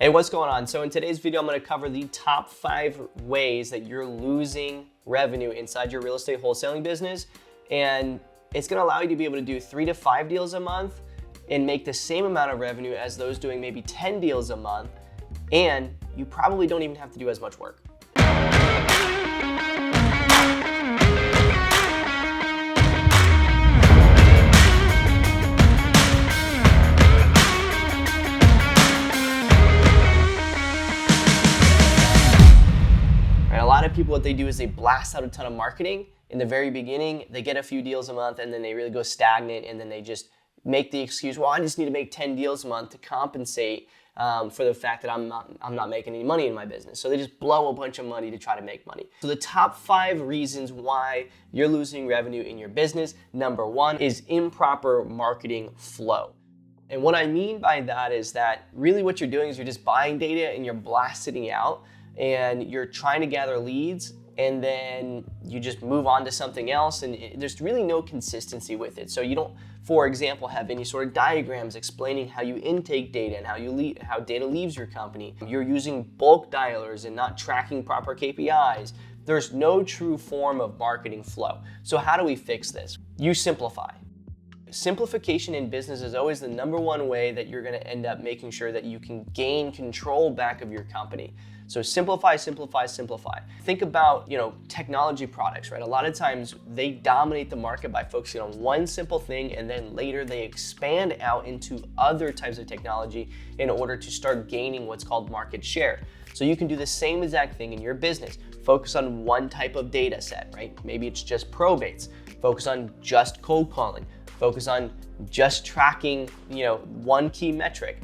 Hey, what's going on? So in today's video, I'm going to cover the top 5 ways that you're losing revenue inside your real estate wholesaling business. And it's going to allow you to be able to do 3 to 5 deals a month and make the same amount of revenue as those doing maybe 10 deals a month. And you probably don't even have to do as much work. A lot of people, what they do is they blast out a ton of marketing in the very beginning. They get a few deals a month and then they really go stagnant, and then they just make the excuse, well, I just need to make 10 deals a month to compensate for the fact that I'm not making any money in my business. So they just blow a bunch of money to try to make money. So the top 5 reasons why you're losing revenue in your business. Number 1 is improper marketing flow. And what I mean by that is that really what you're doing is you're just buying data and you're blasting it out, and you're trying to gather leads, and then you just move on to something else, and there's really no consistency with it. So you don't, for example, have any sort of diagrams explaining how you intake data and how data leaves your company. You're using bulk dialers and not tracking proper KPIs. There's no true form of marketing flow. So how do we fix this? You simplify. Simplification in business is always the number 1 way that you're going to end up making sure that you can gain control back of your company. So simplify, simplify, simplify. Think about, technology products, right? A lot of times they dominate the market by focusing on one simple thing, and then later they expand out into other types of technology in order to start gaining what's called market share. So you can do the same exact thing in your business. Focus on one type of data set, right? Maybe it's just probates. Focus on just cold calling. Focus on just tracking, one key metric.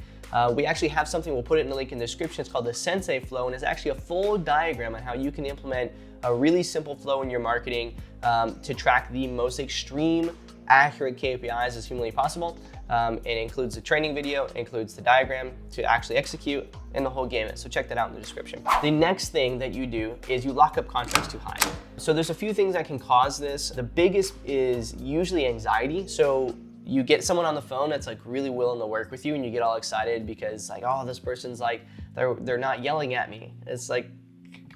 We actually have something, we'll put it in the link in the description. It's called the Sensei Flow, and it's actually a full diagram on how you can implement a really simple flow in your marketing to track the most extreme, accurate KPIs as humanly possible. It includes the training video, it includes the diagram to actually execute, and the whole gamut. So check that out in the description. The next thing that you do is you lock up contracts too high. So there's a few things that can cause this. The biggest is usually anxiety. So you get someone on the phone that's like really willing to work with you, and you get all excited because like, oh, this person's like, they're not yelling at me. It's like,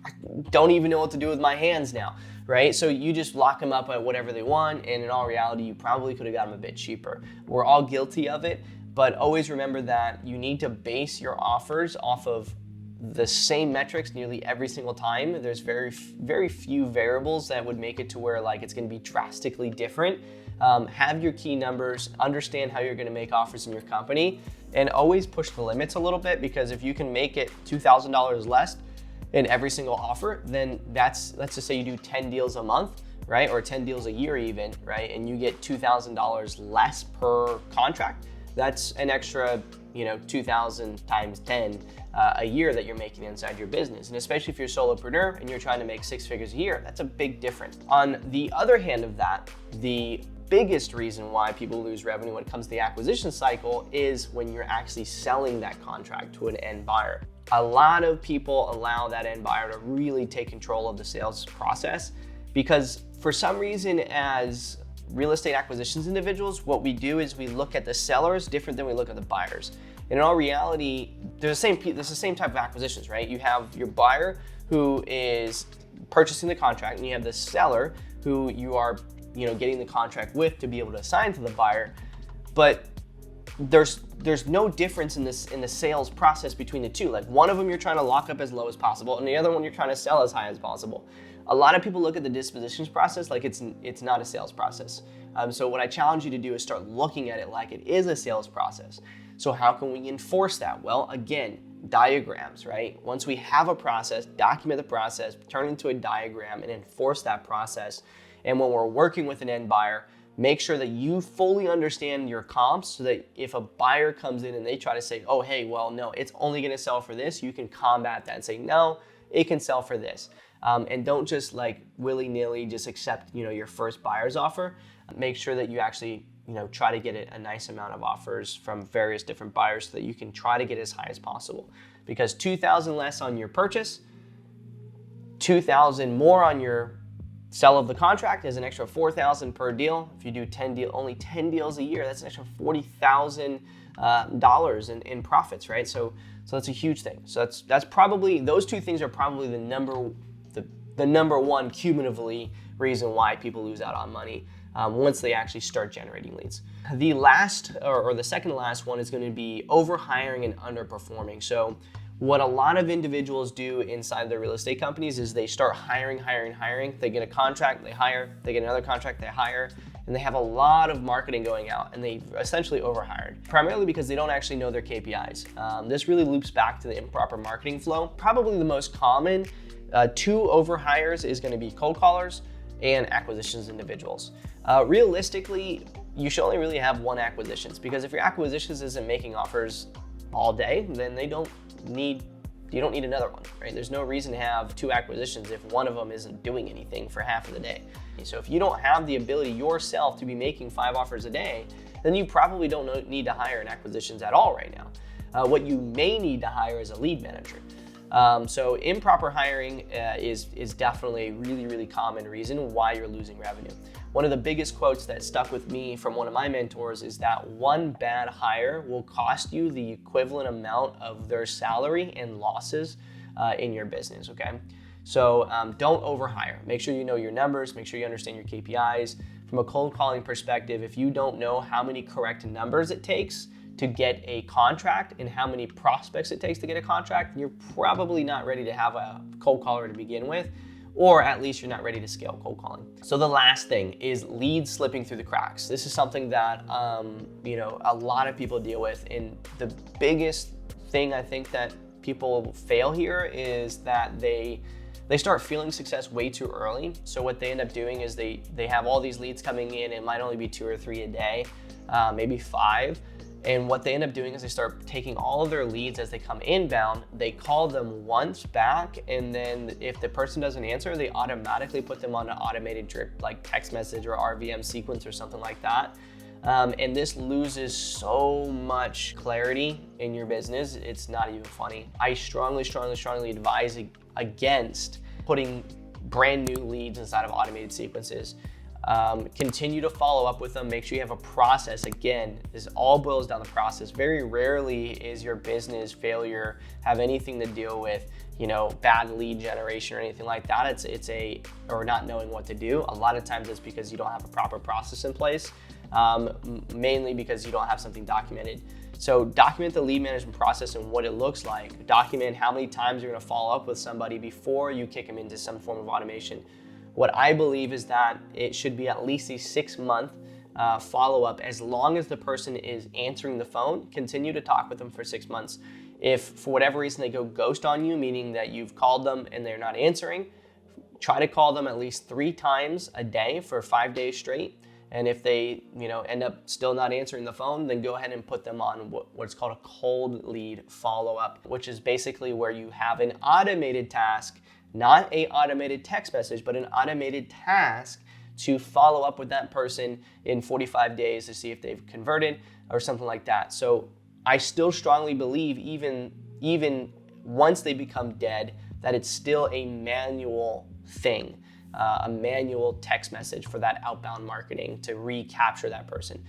I don't even know what to do with my hands now, right? So you just lock them up at whatever they want, and in all reality, you probably could have got them a bit cheaper. We're all guilty of it, but always remember that you need to base your offers off of the same metrics nearly every single time. There's very, very few variables that would make it to where like it's gonna be drastically different. Have your key numbers, understand how you're gonna make offers in your company, and always push the limits a little bit, because if you can make it $2,000 less in every single offer, then let's just say you do 10 deals a month, right? Or 10 deals a year even, right? And you get $2,000 less per contract. That's an extra, 2,000 times 10 a year that you're making inside your business. And especially if you're a solopreneur and you're trying to make 6 figures a year, that's a big difference. On the other hand of that, the biggest reason why people lose revenue when it comes to the acquisition cycle is when you're actually selling that contract to an end buyer. A lot of people allow that end buyer to really take control of the sales process, because for some reason, as real estate acquisitions individuals, what we do is we look at the sellers different than we look at the buyers. And in all reality, there's the same type of acquisitions, right? You have your buyer who is purchasing the contract, and you have the seller who you are getting the contract with to be able to assign to the buyer. But there's no difference in the sales process between the two. Like, one of them you're trying to lock up as low as possible, and the other one you're trying to sell as high as possible. A lot of people look at the dispositions process like it's not a sales process. So what I challenge you to do is start looking at it like it is a sales process. So how can we enforce that? Well, again, diagrams, right? Once we have a process, document the process, turn it into a diagram, and enforce that process. And when we're working with an end buyer, make sure that you fully understand your comps, so that if a buyer comes in and they try to say, oh, hey, well, no, it's only gonna sell for this, you can combat that and say, no, it can sell for this. And don't just like willy-nilly just accept, your first buyer's offer. Make sure that you actually, try to get a nice amount of offers from various different buyers so that you can try to get as high as possible. Because $2,000 less on your purchase, $2,000 more on your sell of the contract is an extra $4,000 per deal. If you do only 10 deals a year, that's an extra $40,000 dollars in profits, right? So that's a huge thing. So that's probably, those two things are probably the number one cumulatively reason why people lose out on money once they actually start generating leads. The last, or the second to last one, is going to be overhiring and underperforming. So what a lot of individuals do inside their real estate companies is they start hiring. They get a contract, they hire, they get another contract, they hire, and they have a lot of marketing going out, and they essentially overhired, primarily because they don't actually know their KPIs. This really loops back to the improper marketing flow. Probably the most common two overhires is going to be cold callers and acquisitions individuals. Realistically, you should only really have one acquisitions, because if your acquisitions isn't making offers all day, then you don't need another one, right? There's no reason to have two acquisitions if one of them isn't doing anything for half of the day. So if you don't have the ability yourself to be making 5 offers a day, then you probably don't need to hire an acquisitions at all right now. What you may need to hire is a lead manager. So improper hiring is definitely a really, really common reason why you're losing revenue. One of the biggest quotes that stuck with me from one of my mentors is that one bad hire will cost you the equivalent amount of their salary and losses in your business, okay? So don't overhire. Make sure you know your numbers, make sure you understand your KPIs. From a cold calling perspective, if you don't know how many correct numbers it takes to get a contract and how many prospects it takes to get a contract, you're probably not ready to have a cold caller to begin with, or at least you're not ready to scale cold calling. So the last thing is leads slipping through the cracks. This is something that a lot of people deal with, and the biggest thing I think that people fail here is that they start feeling success way too early. So what they end up doing is they have all these leads coming in. It might only be 2 or 3 a day, maybe 5. And what they end up doing is they start taking all of their leads as they come inbound, they call them once back, and then if the person doesn't answer, they automatically put them on an automated drip, like text message or RVM sequence or something like that. And this loses so much clarity in your business, it's not even funny. I strongly advise against putting brand new leads inside of automated sequences. Continue to follow up with them. Make sure you have a process. Again, this all boils down to process. Very rarely is your business failure have anything to deal with, bad lead generation or anything like that. Or not knowing what to do. A lot of times it's because you don't have a proper process in place, mainly because you don't have something documented. So document the lead management process and what it looks like. Document how many times you're going to follow up with somebody before you kick them into some form of automation. What I believe is that it should be at least a 6-month follow-up. As long as the person is answering the phone, continue to talk with them for 6 months. If for whatever reason they go ghost on you, meaning that you've called them and they're not answering, try to call them at least 3 times a day for 5 days straight. And if they end up still not answering the phone, then go ahead and put them on what's called a cold lead follow-up, which is basically where you have an automated task, not an automated text message, but an automated task to follow up with that person in 45 days to see if they've converted or something like that. So I still strongly believe even once they become dead, that it's still a manual thing, a manual text message for that outbound marketing to recapture that person.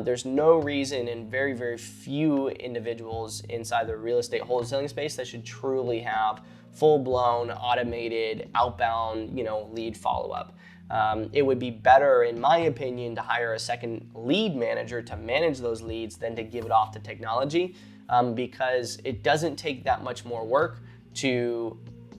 There's no reason, and very, very few individuals inside the real estate wholesaling space that should truly have full-blown automated outbound lead follow-up. It would be better, in my opinion, to hire a second lead manager to manage those leads than to give it off to technology, because it doesn't take that much more work to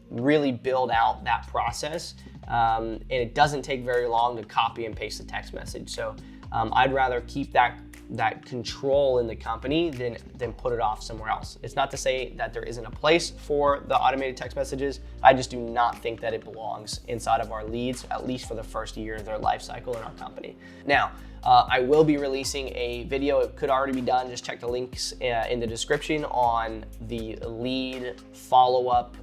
really build out that process, and it doesn't take very long to copy and paste the text message. So I'd rather keep that control in the company than put it off somewhere else. It's not to say that there isn't a place for the automated text messages. I just do not think that it belongs inside of our leads, at least for the first year of their life cycle in our company. Now, I will be releasing a video. It could already be done. Just check the links in the description on the lead follow-up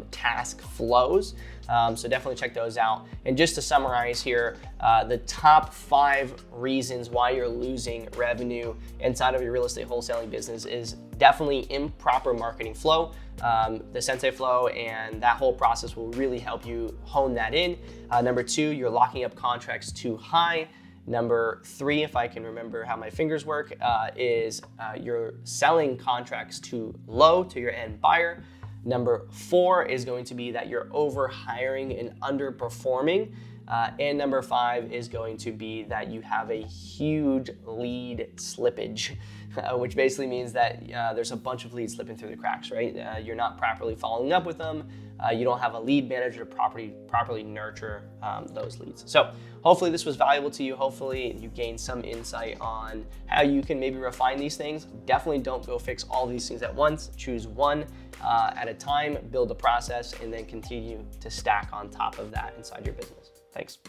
task flows. So definitely check those out. And just to summarize here, the top 5 reasons why you're losing revenue inside of your real estate wholesaling business is definitely improper marketing flow. The Sensei Flow and that whole process will really help you hone that in. Number 2, you're locking up contracts too high. Number 3, if I can remember how my fingers work, is you're selling contracts too low to your end buyer. Number 4 is going to be that you're over hiring and underperforming. And number 5 is going to be that you have a huge lead slippage, which basically means that there's a bunch of leads slipping through the cracks, right? You're not properly following up with them. You don't have a lead manager to properly nurture those leads. So hopefully this was valuable to you. Hopefully you gained some insight on how you can maybe refine these things. Definitely don't go fix all these things at once. Choose one at a time, build a process, and then continue to stack on top of that inside your business. Thanks.